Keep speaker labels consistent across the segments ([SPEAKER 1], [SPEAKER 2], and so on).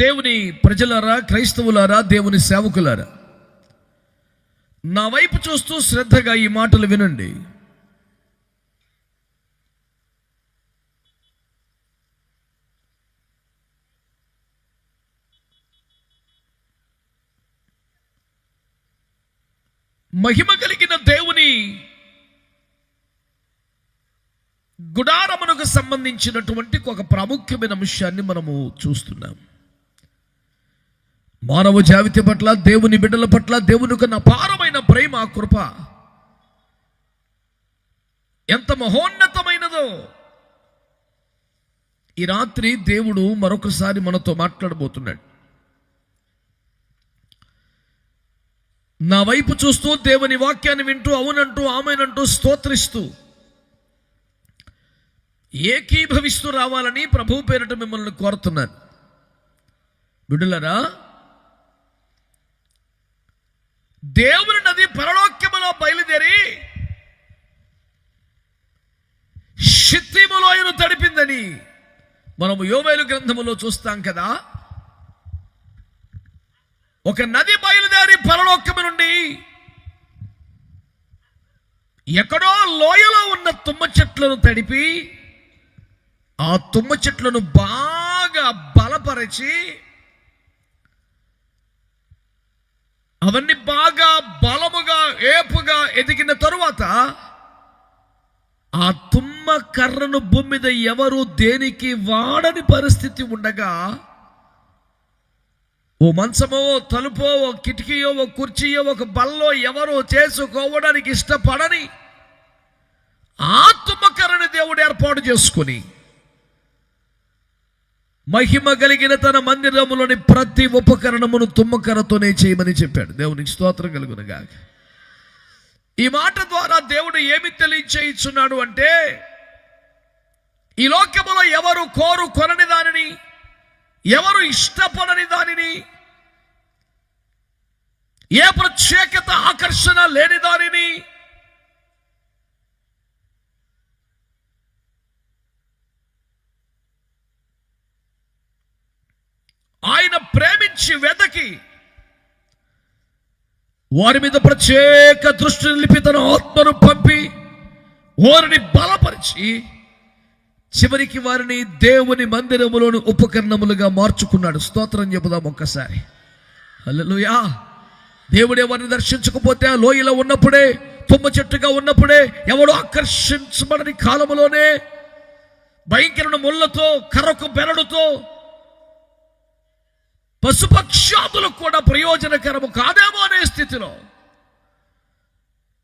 [SPEAKER 1] దేవుని ప్రజలారా, క్రైస్తవులారా, దేవుని సేవకులారా, నా వైపు చూస్తూ శ్రద్ధగా ఈ మాటలు వినండి. మహిమ కలిగిన దేవుని గుడారమునకు సంబంధించినటువంటి ఒక ప్రాముఖ్యమైన అంశాన్ని మనము చూస్తున్నాం. మానవ జాతి పట్ల, దేవుని బిడ్డల పట్ల దేవునికన్న అపారమైన ప్రేమ, కృప ఎంత మహోన్నతమైనదో ఈ రాత్రి దేవుడు మరొకసారి మనతో మాట్లాడబోతున్నాడు. నా వైపు చూస్తూ దేవుని వాక్యాన్ని వింటూ అవునంటూ ఆమెనంటూ స్తోత్రిస్తూ ఏకీభవిస్తూ రావాలని ప్రభు పేరిట మిమ్మల్ని కోరుతున్నాను. బిడ్డలారా, దేవుని నది పరలోక్యములో బయలుదేరి షిత్తీము లోయను తడిపిందని మనము యోవేలు గ్రంథములో చూస్తాం కదా. ఒక నది బయలుదేరి పరలోకము నుండి ఎక్కడో లోయలో ఉన్న తుమ్మ చెట్లను తడిపి ఆ తుమ్మ చెట్లను బాగా బలపరిచి అవన్నీ బాగా బలముగా ఏపుగా ఎదిగిన తరువాత ఆ తుమ్మ కర్రను భూమి మీద ఎవరు దేనికి వాడని పరిస్థితి ఉండగా, ఓ మంచమో, ఓ తలుపో, ఓ కిటికీయో, ఓ కుర్చీయో, ఒక బల్లో ఎవరో చేసుకోవడానికి ఇష్టపడని ఆ తుమ్మకర్రని దేవుడు ఏర్పాటు చేసుకుని మహిమ కలిగిన తన మందిరములోని ప్రతి ఉపకరణమును తుమ్మకర్రతోనే చేయమని చెప్పాడు. దేవునికి స్తోత్రం కలుగునుగా. ఈ మాట ద్వారా దేవుడు ఏమి తెలియచేయుచున్నాడు అంటే, ఈ లోకములో ఎవరు కొనని దానిని, ఎవరు ఇష్టపడని దానిని, ఏ ప్రత్యేకత ఆకర్షణ లేని దానిని ఆయన ప్రేమించి వెదకి వారి మీద ప్రత్యేక దృష్టి నిలిపి తన ఆత్మను పంపి వారిని బలపరిచి చివరికి వారిని దేవుని మందిరములోని ఉపకరణములుగా మార్చుకున్నాడు. స్తోత్రం చెబుదాం ఒక్కసారి. హల్లెలూయా. దేవుడే వారిని దర్శించకపోతే ఆ లోయలో ఉన్నప్పుడే, తుమ్మ చెట్టుగా ఉన్నప్పుడే, ఎవడో ఆకర్షించబడని కాలములోనే భయంకరమైన ముళ్ళతో, కర్రకు బెరడుతో, పశుపక్షాదులకు కూడా ప్రయోజనకరము కాదేమో అనే స్థితిలో,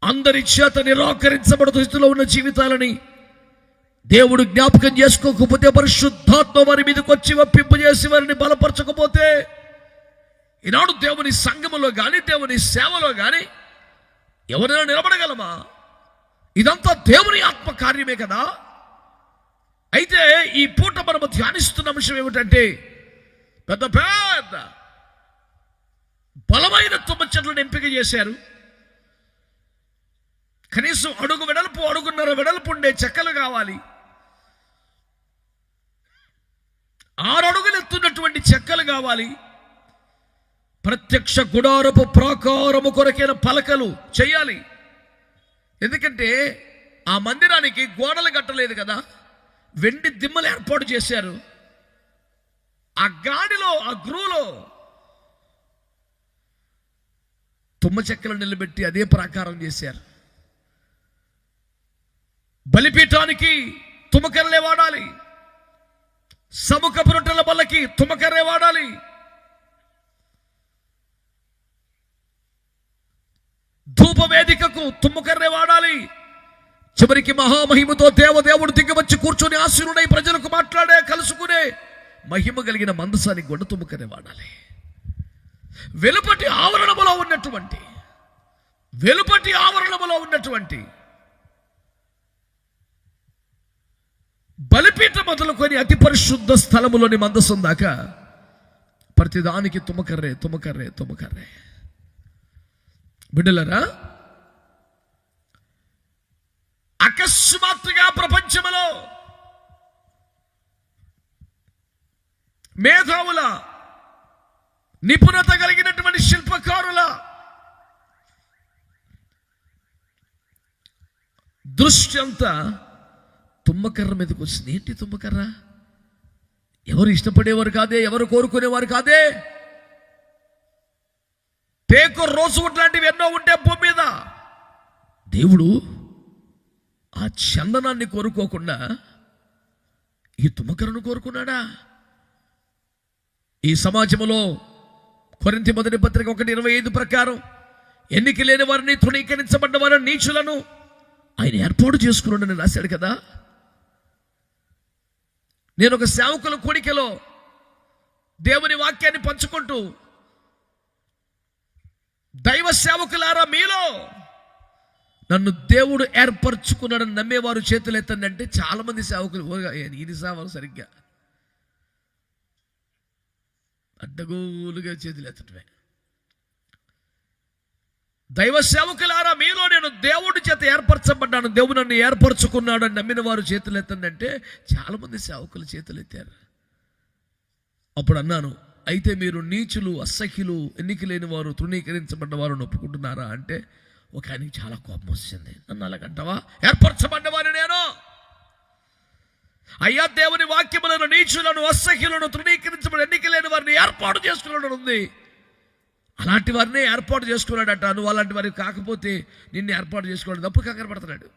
[SPEAKER 1] అందరి చేత నిరాకరించబడుతూ స్థితిలో ఉన్న జీవితాలని దేవుడు జ్ఞాపకం చేసుకోకపోతే, పరిశుద్ధాత్మ వారి మీదకి వచ్చి ఒప్పింపజేసి వారిని బలపరచకపోతే, ఈనాడు దేవుని సంఘములో కానీ, దేవుని సేవలో కానీ ఎవరైనా నిలబడగలమా? ఇదంతా దేవుని ఆత్మ కార్యమే కదా. అయితే ఈ పూట మనము ధ్యానిస్తున్న అంశం ఏమిటంటే, పెద్ద పెద్ద బలమైన తుమ్మ చెట్లను ఎంపిక చేశారు. కనీసం అడుగు వెడల్పు, అడుగున్నర వెడల్పు ఉండే చెక్కలు కావాలి. 6 అడుగులు ఎత్తున్నటువంటి చెక్కలు కావాలి. ప్రత్యక్ష గుడారపు ప్రాకారము కొరకైన పలకలు చేయాలి. ఎందుకంటే ఆ మందిరానికి గోడలు కట్టలేదు కదా, వెండి దిమ్మలు ఏర్పాటు చేశారు. ఆ గాడిలో, ఆ గ్రూలో తుమ్మ చెక్కలు నిలబెట్టి అదే ప్రాకారం చేశారు. బలిపీఠానికి తుమ్మకర్రలే వాడాలి. సముఖపు రొట్టెల బల్లకి తుమ్మకర్రే వాడాలి. ధూపవేదికకు తుమ్మకర్రే వాడాలి. చివరికి మహామహిమతో దేవదేవుడు దిగ్గవచ్చి కూర్చొని ఆశీనుడై ప్రజలకు మాట్లాడే, కలుసుకునే మహిమ కలిగిన మందసానికి గొడ్డ తుమ్మకర్రే వాడాలి. వెలుపటి ఆవరణములో ఉన్నటువంటి బలిపీఠ మొదలుకొని అతి పరిశుద్ధ స్థలములోని మందసం దాకా ప్రతిదానికి తుమ్మకర్రే. బిడ్డలరా, అకస్మాత్తుగా ప్రపంచంలో మేధావుల నిపుణత కలిగినటువంటి శిల్పకారుల దృష్టి అంతా తుమ్మకర్ర మీదకి వచ్చింది. ఏంటి తుమ్మకర్ర? ఎవరు ఇష్టపడేవారు కాదే, ఎవరు కోరుకునేవారు కాదే. టేకు రోజు లాంటివి ఎన్నో ఉంటే భూమి మీద దేవుడు ఆ చందనాన్ని కోరుకోకుండా ఈ తుమ్మకర్రను కోరుకున్నాడా? ఈ సమాజంలో కొరింథీ మొదటి పత్రిక 1:25 ప్రకారం ఎన్నిక లేని వారిని, తృణీకరించబడ్డ వారిని, నీచులను ఆయన ఏర్పాటు చేసుకున్నాడని రాశాడు కదా. నేను ఒక సేవకుల కూడికలో దేవుని వాక్యాన్ని పంచుకుంటూ, దైవ సేవకులారా మీలో నన్ను దేవుడు ఏర్పరచుకున్నాడని నమ్మేవారు చేతులు ఎత్తండి అంటే చాలా మంది సేవకులు ఇది సేవలు సరిగ్గా అడ్డగోలుగా చేతులు ఎత్తటమే. దైవ సేవకులారా మీలో నేను దేవుడి చేత ఏర్పరచబడ్డాను, దేవుడు నన్ను ఏర్పరచుకున్నాడు అని నమ్మిన వారు చేతులు ఎత్తండి అంటే చాలా మంది సేవకులు చేతులు ఎత్తారు. అప్పుడు అన్నాను, అయితే మీరు నీచులు, అసహ్యులు, ఎన్నిక లేని వారు, తృణీకరించబడ్డ వారు ఒప్పుకుంటున్నారా అంటే ఒక ఆయనకి చాలా కోపం వచ్చింది. నన్ను అలాగంటావా? ఏర్పరచబడ్డవారు నేను. అయ్యా, దేవుని వాక్యములను నీచులను, అసహ్యులను, తృణీకరించబడి ఎన్నిక లేని వారిని ఏర్పాటు చేసుకున్నాడు ఉంది. అలాంటి వారిని ఏర్పాటు చేసుకున్నాడట. నువ్వు అలాంటి వారికి కాకపోతే నిన్ను ఏర్పాటు చేసుకోవడం తప్పుడు కంగారు పడుతున్నాడు.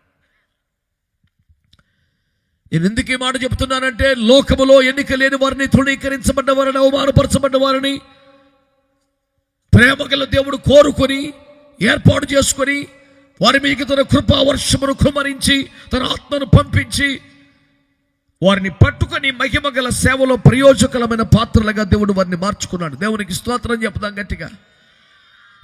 [SPEAKER 1] నేను ఎందుకు ఈ మాట చెప్తున్నానంటే, లోకములో ఎన్నిక లేని వారిని, తృణీకరించబడ్డ వారిని, అవమానపరచబడ్డ వారిని ప్రేమగల దేవుడు కోరుకొని ఏర్పాటు చేసుకొని వారి మీకు తన కృపా వర్షమును కుమరించి తన ఆత్మను పంపించి వారిని పట్టుకొని మహిమగల సేవలో ప్రయోజకరమైన పాత్రలుగా దేవుడు వారిని మార్చుకున్నాడు. దేవునికి స్తోత్రం చెప్తాం గట్టిగా.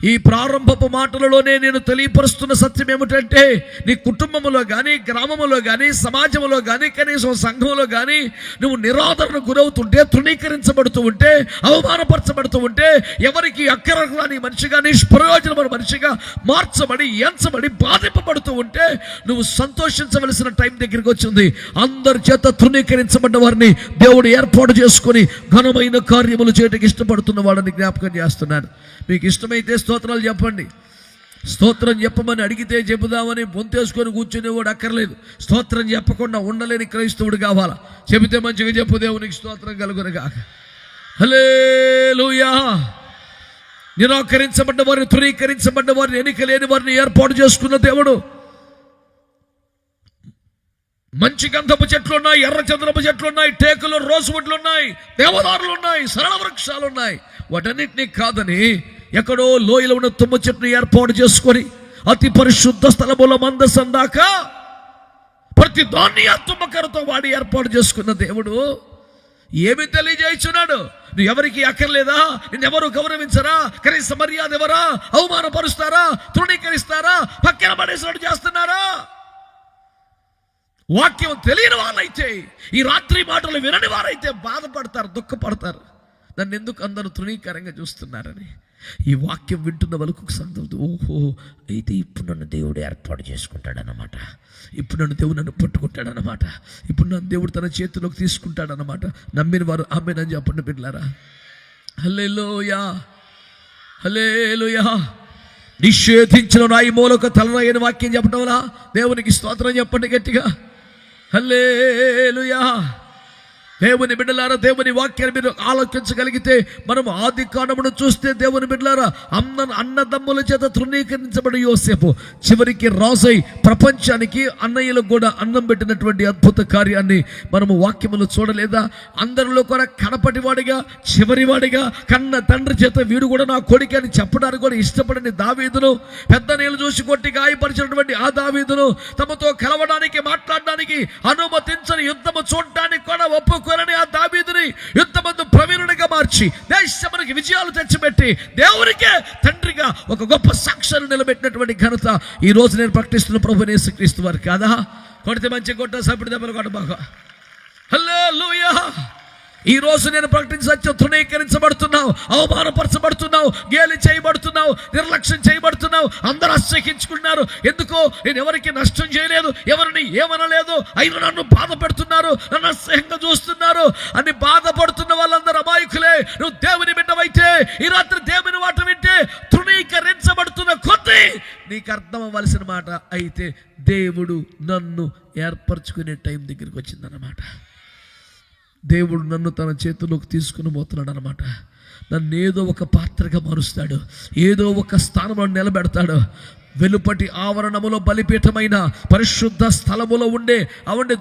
[SPEAKER 1] ఈ ప్రారంభపు మాటలలోనే నేను తెలియపరుస్తున్న సత్యం ఏమిటంటే, నీ కుటుంబంలో కానీ, గ్రామంలో కానీ, సమాజంలో కానీ, కనీసం సంఘంలో కానీ నువ్వు నిరాదరణ గురవుతుంటే, తృణీకరించబడుతూ ఉంటే, అవమానపరచబడుతూ ఉంటే, ఎవరికి అక్కరని మనిషిగా, నిష్ప్రయోజనమైన మనిషిగా మార్చబడి, ఎంచబడి, బాధింపబడుతూ ఉంటే నువ్వు సంతోషించవలసిన టైం దగ్గరికి వచ్చింది. అందరి చేత తృణీకరించబడ్డ వారిని దేవుడు ఏర్పాటు చేసుకొని ఘనమైన కార్యములు చేయడానికి ఇష్టపడుతున్న వాడిని జ్ఞాపకం చేస్తున్నాను. మీకు ఇష్టమైతే స్తోత్రాలు చెప్పండి. స్తోత్రం చెప్పమని అడిగితే చెబుదామని బొంతేసుకొని కూర్చునేవాడు అక్కర్లేదు. స్తోత్రం చెప్పకుండా ఉండలేని క్రైస్తవుడు కావాలా. చెబితే మంచిగా చెప్పు, దేవునికి స్తోత్రం కలుగునుగాక. హల్లెలూయా. నిరాకరించబడ్డ వారిని, తృణీకరించబడ్డ వారిని, ఎన్నిక లేని వారిని ఏర్పాటు చేసుకున్న దేవుడు. మంచి గంధపు చెట్లు ఉన్నాయి, ఎర్ర చంద్రపు చెట్లు ఉన్నాయి, టేకులు, రోసువుడ్లు ఉన్నాయి, దేవదారులు ఉన్నాయి, సరళ వృక్షాలు ఉన్నాయి. వాటన్నిటినీ కాదని ఎక్కడో లోయలో ఉన్న తుమ్మ చెట్టును ఏర్పాటు చేసుకొని అతి పరిశుద్ధ స్థలముల మందసం దాకా ప్రతి దాన్ని ఆ తుమ్మకరతో వాడి ఏర్పాటు చేసుకున్న దేవుడు ఏమి తెలియజేస్తున్నాడు? నువ్వు ఎవరికి అక్కర్లేదా? నిన్నెవరు గౌరవించరా? కనీస మర్యాద ఎవరా? అవమానపరుస్తారా? తృణీకరిస్తారా? పక్కన పడేసినట్టు చేస్తున్నారా? వాక్యం తెలియని వాళ్ళైతే, ఈ రాత్రి మాటలు వినని వారైతే బాధపడతారు, దుఃఖపడతారు. నన్ను ఎందుకు అందరూ తృణీకరంగా చూస్తున్నారని. ఈ వాక్యం వింటున్న వాళ్ళకు సంతోషం. ఓహో, అయితే ఇప్పుడు నన్ను దేవుడు ఏర్పాటు చేసుకుంటాడన్నమాట. ఇప్పుడు నన్ను దేవుడు నన్ను పట్టుకుంటాడన్నమాట. ఇప్పుడు నన్ను దేవుడు తన చేతిలోకి తీసుకుంటాడన్నమాట. నమ్మిన వారు ఆమేన్ చెప్పండి బిడ్డలారా. హల్లెలూయా, హల్లెలూయా. నిషేధించిన రాయి మూలకు తలరాయని వాక్యం చెప్పడం వల్ల దేవునికి స్తోత్రం చెప్పండి గట్టిగా. హల్లెలూయా. దేవుని బిడ్డలారా, దేవుని వాక్యాన్ని మీరు ఆలోచించగలిగితే, మనం ఆది కాండమును చూస్తే దేవుని బిడ్డలారా, అన్నదమ్ముల చేత తృణీకరించబడి యోసేపు చివరికి రాజై ప్రపంచానికి, అన్నయ్యలకు కూడా అన్నం పెట్టినటువంటి అద్భుత కార్యాన్ని మనము వాక్యములు చూడలేదా? అందరిలో కూడా కడపటివాడిగా, చివరివాడిగా, కన్న తండ్రి చేత వీడు కూడా నా కొడుకు అని చెప్పడానికి కూడా ఇష్టపడని దావీదును, పెద్ద నీళ్ళు చూసి కొట్టి గాయపరిచినటువంటి ఆ దావీదును, తమతో కలవడానికి, మాట్లాడడానికి అనుమతించని, యుద్ధము చూడడానికి కూడా ఒప్పుకోరని ఆ దావీదుని యుద్ధమందు ప్రవీణుడిగా మార్చి దేశమునికి విజయాలు తెచ్చిపెట్టి దేవునికే తండ్రిగా ఒక గొప్ప సాక్ష్యాన్ని నిలబెట్టినటువంటి ఘనత ఈ రోజు నేను ప్రకటిస్తున్న ప్రభువైన యేసుక్రీస్తు వారు కాదా? కొడితే మంచి కొట్ట, సపిడి దెబ్బలు కొట్ట బాగా. హల్లెలూయా. ఈ రోజు నేను ప్రకటించే సత్యం, తృణీకరించబడుతున్నావు, అవమానపరచబడుతున్నావు, గేలి చేయబడుతున్నావు, నిర్లక్ష్యం చేయబడుతున్నావు. అందరూ అసహ్యించుకున్నారు. ఎందుకో నేను ఎవరికి నష్టం చేయలేదు, ఎవరిని ఏమనలేదు, అయినా నన్ను బాధ పెడుతున్నారు, నన్ను అసహ్యంగా చూస్తున్నారు అని బాధపడుతున్న వాళ్ళందరూ అమాయకులే. నువ్వు దేవుని బిడ్డవై అయితే ఈ రాత్రి దేవుని మాట వింటే తృణీకరించబడుతున్న కొద్దీ నీకు అర్థం అవ్వాల్సిన మాట అయితే దేవుడు నన్ను ఏర్పరచుకునే టైం దగ్గరికి వచ్చిందన్నమాట. దేవుడు నన్ను తన చేతిలోకి తీసుకుని పోతున్నాడు అన్నమాట. నన్ను ఏదో ఒక పాత్రగా మారుస్తాడు, ఏదో ఒక స్థానంలో నిలబెడతాడు. వెలుపటి ఆవరణములో బలిపీఠమైన పరిశుద్ధ స్థలములో ఉండే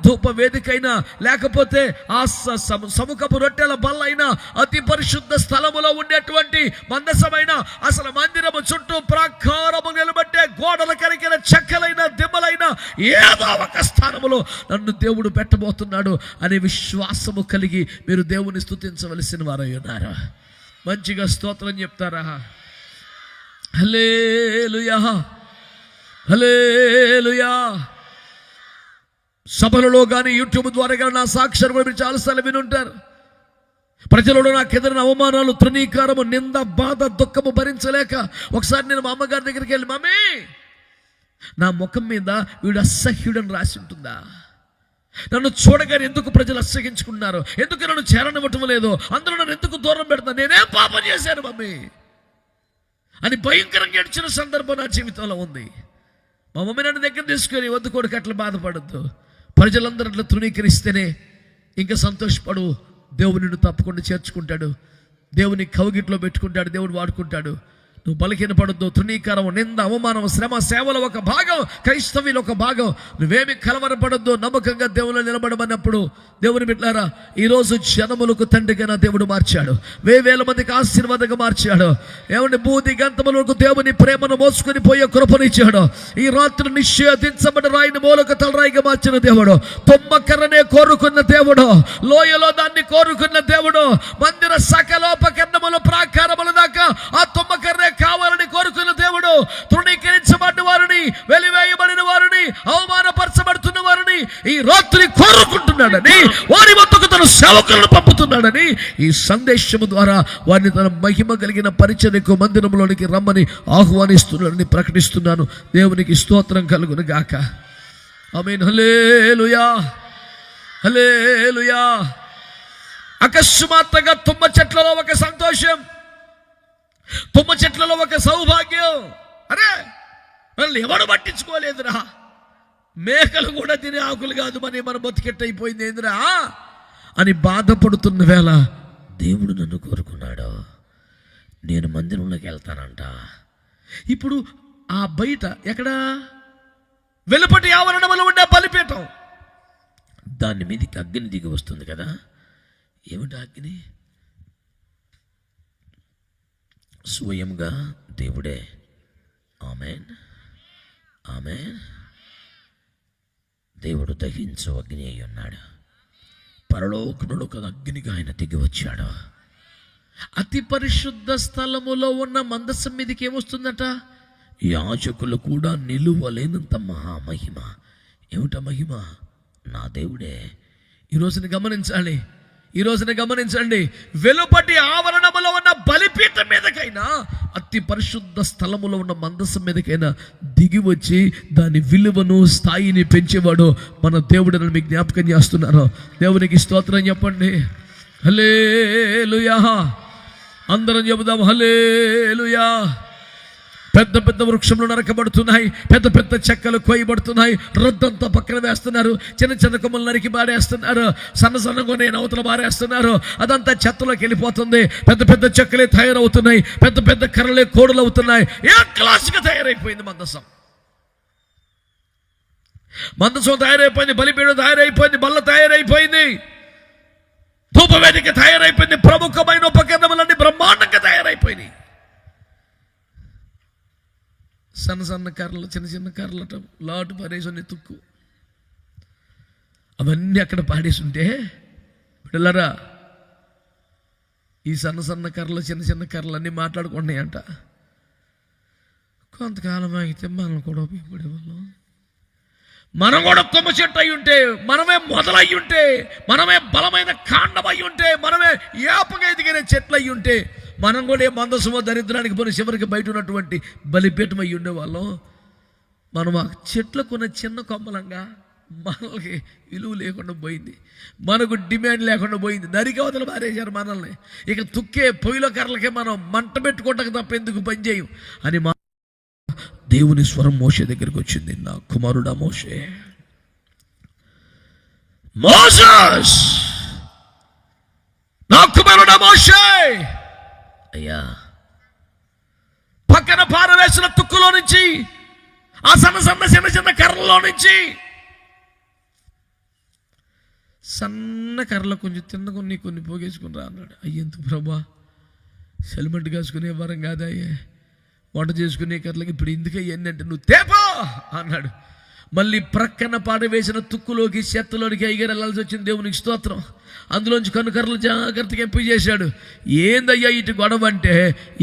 [SPEAKER 1] ధూప వేదికైనా లేకపోతే ఆ సముఖపు రొట్టెల బల్లైనా అతి పరిశుద్ధ స్థలములో ఉండేటువంటి మందసమైన అసలు మందిరము చుట్టూ ప్రాకారము నిలబట్టే గోడల కరిగిన చెక్కలైన దిమ్మలైన ఏదో ఒక స్థానములో నన్ను దేవుడు పెట్టబోతున్నాడు అనే విశ్వాసము కలిగి మీరు దేవుని స్తుతించవలసిన వారై ఉన్నారు. మంచిగా స్తోత్రం చెప్తారా? హల్లెలూయా, హల్లెలూయా. సభలలో కానీ యూట్యూబ్ ద్వారా కానీ నా సాక్షాలు కూడా మీరు చాలాసార్లు వినుంటారు. ప్రజలలో నాకు ఎదురైన అవమానాలు, తృణీకారము, నింద, బాధ, దుఃఖము భరించలేక ఒకసారి నేను మా అమ్మగారి దగ్గరికి వెళ్ళి, మమ్మీ నా ముఖం మీద వీడు అసహ్యుడని రాసి ఉంటుందా? నన్ను చూడగానే ఎందుకు ప్రజలు అసహించుకున్నారు? ఎందుకు నన్ను చేరనివ్వటం లేదు? అందరూ నన్ను ఎందుకు దూరం పెడతాను? నేనేం పాపం చేశాను మమ్మీ అని భయంకరంగా ఏడ్చిన సందర్భం నా జీవితంలో ఉంది. మా మమ్మీ నన్ను దగ్గర తీసుకొని, వద్దు కొడుకు అట్లా బాధపడద్దు, ప్రజలందరూ అట్లా తృణీకరిస్తేనే ఇంకా సంతోషపడు, దేవుడు నిన్ను తప్పకుండా చేర్చుకుంటాడు, దేవుని కౌగిట్లో పెట్టుకుంటాడు, దేవుడు వాడుకుంటాడు. నువ్వు బలహీనపడద్దు. తృణీకారం, నింద, అవమానం, శ్రమ, సేవలో ఒక భాగం, క్రైస్తవ్యంలో ఒక భాగం. నువ్వేమి కలవరపడద్దు, నమ్మకంగా దేవుని నిలబడమన్నప్పుడు దేవుని బిడ్డలారా, ఈరోజు జనములకు తండ్రిగా నా దేవుడు మార్చాడు, వేవేల మందికి ఆశీర్వాదంగా మార్చాడు. ఏమంటే భూది గంతములకు దేవుని ప్రేమను మోసుకొని పోయే కృపనిచ్చాడు. ఈ రాత్రి నిషేధించబడి రాయిని మూలకు తలరాయిగా మార్చిన దేవుడు, తుమ్మకర్రనే కోరుకున్న దేవుడు, లోయలో దాన్ని కోరుకున్న దేవుడు, మందిర సకలోపకరణముల ప్రాకారముల దాకా ఆ తుమ్మకర్రే కావాలని కోరుకున్న దేవుడు, తృణీకరించబడిన వారిని, వెలివేయబడిన వారిని, అవమానపరచబడుతున్న వారిని ఈ రాత్రి కోరుకుంటున్నాడని, వారి వద్దకు తన సేవకులను పంపుతున్నాడని ఈ సందేశము ద్వారా వారిని తన మహిమ కలిగిన పరిచర్యకు మందిరంలోనికి రమ్మని ఆహ్వానిస్తున్నాడని ప్రకటిస్తున్నాను. దేవునికి స్తోత్రం కలుగును గాక. ఆమేన్. హల్లెలూయా, హల్లెలూయా. అకస్మాత్తుగా తుమ్మ చెట్లలో ఒక సంతోషం, తుమ్మ చెట్లలో ఒక సౌభాగ్యం. అరే మనల్ని ఎవడు పట్టించుకోలేదురా, మేకలు కూడా తినే ఆకులు కాదు, మన బతికెట్టయిపోయింది ఏందిరా అని బాధపడుతున్న వేళ దేవుడు నన్ను కోరుకున్నాడు. నేను మందిరంలోకి వెళ్తానంట. ఇప్పుడు ఆ బయట ఎక్కడ వెలుపటి ఆవరణంలో ఉండే బలిపీఠం, దాని మీదకి అగ్ని దిగి వస్తుంది కదా. ఏమిటి అగ్ని? స్వయంగా దేవుడే. ఆమేన్, ఆమేన్. దేవుడు దహించు అగ్ని అయి ఉన్నాడు. పరలోకములో ఒక అగ్నిగా ఆయన దిగి వచ్చాడు. అతి పరిశుద్ధ స్థలములో ఉన్న మందసం మీదకి ఏమొస్తుందట? యాజకులు కూడా నిలువలేనంత మహామహిమ. ఏమిట మహిమ? నా దేవుడే. ఈ రోజున గమనించండి, వెలుపటి ఆవరణములో ఉన్న బలిపీఠం మీదకైనా, అతి పరిశుద్ధ స్థలములో ఉన్న మందసం మీదకైనా దిగి వచ్చి దాని విలువను, స్థాయిని పెంచేవాడు మన దేవుడు. మీకు జ్ఞాపకం చేస్తున్నారు. దేవునికి స్తోత్రం చెప్పండి. హల్లెలూయా. అందరం చెబుదాం హల్లెలూయా. పెద్ద పెద్ద వృక్షములు నరకబడుతున్నాయి, పెద్ద పెద్ద చెక్కలు కోయబడుతున్నాయి, రొద్దంతా పక్కన వేస్తున్నారు, చిన్న చిన్న కొమ్మలు నరికి బారేస్తున్నారు, సన్న సన్నగా నేను అవతల బారేస్తున్నారు, అదంతా చెత్తలోకి వెళ్ళిపోతుంది. పెద్ద పెద్ద చెక్కలే తయారవుతున్నాయి, పెద్ద పెద్ద కర్రలే కోడులు అవుతున్నాయి. ఏ క్లాస్గా తయారైపోయింది మందసం. మందసం తయారైపోయింది, బలిపీఠం తయారైపోయింది, బల్ల తయారైపోయింది, ధూపవేదిక తయారైపోయింది, ప్రముఖమైన ఉపకరణములన్నీ బ్రహ్మాండంగా తయారైపోయినాయి. సన్న సన్న కర్రలు, చిన్న చిన్న కర్రలు లాటు పారేసి తుక్కు అవన్నీ అక్కడ పాడేసి ఉంటే, పిల్లరా ఈ సన్న సన్న కర్రలు, చిన్న చిన్న కర్రలు అన్నీ మాట్లాడుకున్నాయంట. కొంతకాలం అయితే మనం కూడా ఉపయోగపడే వాళ్ళం. మనం కూడా కొమ్మ చెట్టు అయి ఉంటే, మనమే మొదలయ్యి ఉంటే, మనమే బలమైన కాండం అయి ఉంటే, మనమే ఏపగా ఎదిగిన చెట్లు అయి ఉంటే, మనం కూడా ఏ మందసమో దరిద్రానికి పోయిన చివరికి బయట ఉన్నటువంటి బలిపీఠం అయ్యి ఉండేవాళ్ళం. మనం ఆ చెట్లకున్న చిన్న కొమ్మలంగా మనకి విలువ లేకుండా పోయింది, మనకు డిమాండ్ లేకుండా పోయింది. నరికి అవతల పారేశారు మనల్ని. ఇక తుక్కే పొయ్యిలో కర్రలకే మనం మంట పెట్టుకోవటం తప్ప ఎందుకు పని చేయం అని దేవుని స్వరం మోషే దగ్గరికి వచ్చింది. నా కుమారుడా మోషే, మోసెస్, నా కుమారుడా మోషే, అయ్యా పక్కన పారవేసిన తుక్కులో నుంచి, ఆ చిన్న చిన్న కర్రలో నుంచి, సన్న కర్రలో కొంచెం తిన్న కొన్ని పోగేసుకుని రా అన్నాడు. అయ్యేందుకు ప్రభా, సెల్మెంట్ కాసుకునే వరం కాదయ్యే, వంట చేసుకునే కర్రలకి ఇప్పుడు ఎందుకు అయ్యండి అంటే, నువ్వు తేపో అన్నాడు. మళ్ళీ ప్రక్కన పాడవేసిన తుక్కులోకి చెత్తలోనికి ఎగరెళ్ళాల్సి వచ్చింది. దేవునికి స్తోత్రం. అందులోంచి కర్రలు జాగ్రత్తగా ఎంపిక చేశాడు. ఏందయ్యా ఇటు గొడవ అంటే,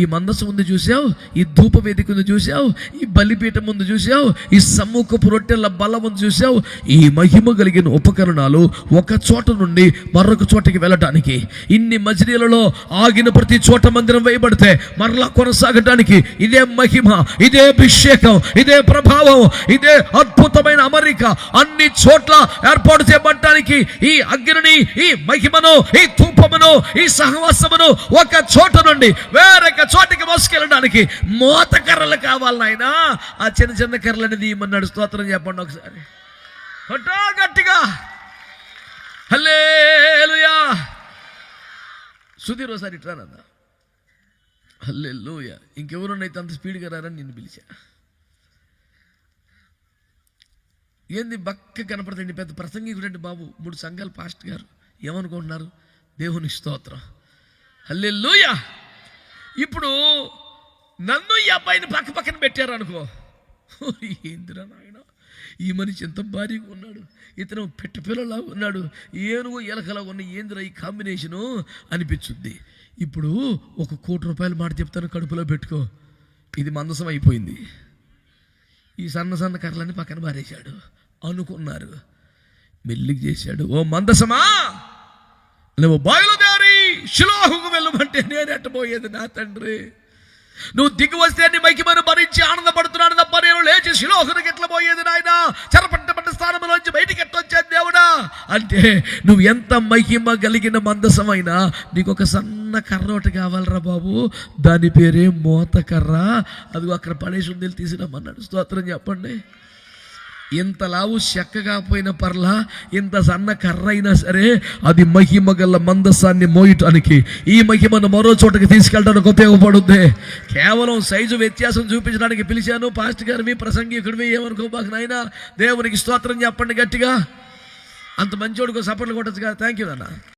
[SPEAKER 1] ఈ మందసం ముందు చూసావు, ఈ ధూప వేదిక ముందు చూసావు, ఈ బలిపీఠం ముందు చూసావు, ఈ సమ్ముఖపు రొట్టెల బల్ల ముందు చూసావు. ఈ మహిమ కలిగిన ఉపకరణాలు ఒక చోట నుండి మరొక చోటకి వెళ్ళటానికి, ఇన్ని మజిలీలలో ఆగిన ప్రతి చోట మందిరం వేయబడితే మరలా కొనసాగటానికి ఇదే మహిమ, ఇదే అభిషేకం, ఇదే ప్రభావం, ఇదే అద్భుతమైన అమరిక అన్ని చోట్ల ఏర్పాటు చేయబడటానికి ఈ అగ్నిని, ఈ మహిమను, ఈ ధూపమును, ఈ సహవాసమును ఒక చోట నుండి వేరొక చోటికి మోసుకెళ్ళడానికి మోత కర్రలు కావాలి నాయన. ఆ చిన్న చిన్న కర్రలు అనేది ఇమ్మన్నాడు. స్తోత్రం చెప్పండి ఒకసారి గట్టిగా. హల్లెలూయా. సుధీర్ ఒకసారి ఇట్రానన్న. హల్లెలూయా. ఇంకెవరున్నైతే అంత స్పీడ్గా రారని నిన్ను పిలిచా. ఏంది బక్క కనపడుతుంది, పెద్ద ప్రసంగికుడండి బాబు, 3 సంఘాలు పాస్ట్ గారు. ఏమనుకుంటున్నారు? దేవుని స్తోత్రం. హల్లెలూయా. ఇప్పుడు నన్ను ఈ అబ్బాయిని పక్కన పెట్టారు అనుకో, ఏందిరా నాయన, ఈ మనిషి ఎంత భారీగా ఉన్నాడు, ఇతను పిల్లలా ఉన్నాడు, ఏనుగు ఎలకలా ఉన్న, ఏందిరా ఈ కాంబినేషను అనిపించుద్ది. ఇప్పుడు 1 కోటి రూపాయలు మాట చెప్తాను, కడుపులో పెట్టుకో. ఇది మందసం అయిపోయింది. ఈ సన్న కర్రలన్నీ పక్కన పారేశాడు అనుకున్నారు. మెల్లికి చేశాడు. ఓ మందసమా, నువ్వు బయలుదేరి షిలోహుకు వెళ్ళమంటే నేను ఎట్టబోయేది నా తండ్రి. నువ్వు దిగి వస్తే నీ మహిమను భరించి ఆనందపడుతున్నాను తప్ప నేను లేచి షిలోహునికి ఎట్లా పోయేది నాయన? చెరపట్టబడ్డ స్థానంలోంచి బయటికి ఎట్లా వచ్చేది దేవుడా అంటే, నువ్వు ఎంత మహిమ కలిగిన మందసమైనా నీకు ఒక సన్న కర్ర ఒకటి కావాలరా బాబు, దాని పేరే మోత కర్ర. అది అక్కడ పడేసి ఉంది, తీసుకురమ్మన్నాడు. స్తోత్రం చెప్పండి. ఇంత లావు చెక్కగా పోయిన పర్లా, ఇంత సన్న కర్ర అయినా సరే అది మహిమ గల మందసాన్ని మోయటానికి, ఈ మహిమను మరో చోటకి తీసుకెళ్ళడానికి ఉపయోగపడుద్ది. కేవలం సైజు వ్యత్యాసం చూపించడానికి పిలిచాను. పాస్టర్ గారు మీ ప్రసంగికుడివి ఏమనుకోబాకు నాయన. దేవునికి స్తోత్రం చెప్పండి గట్టిగా. అంత మంచోడికి సపోర్ట్లు కొట్టచ్చు కదా. థ్యాంక్ యూ అన్న.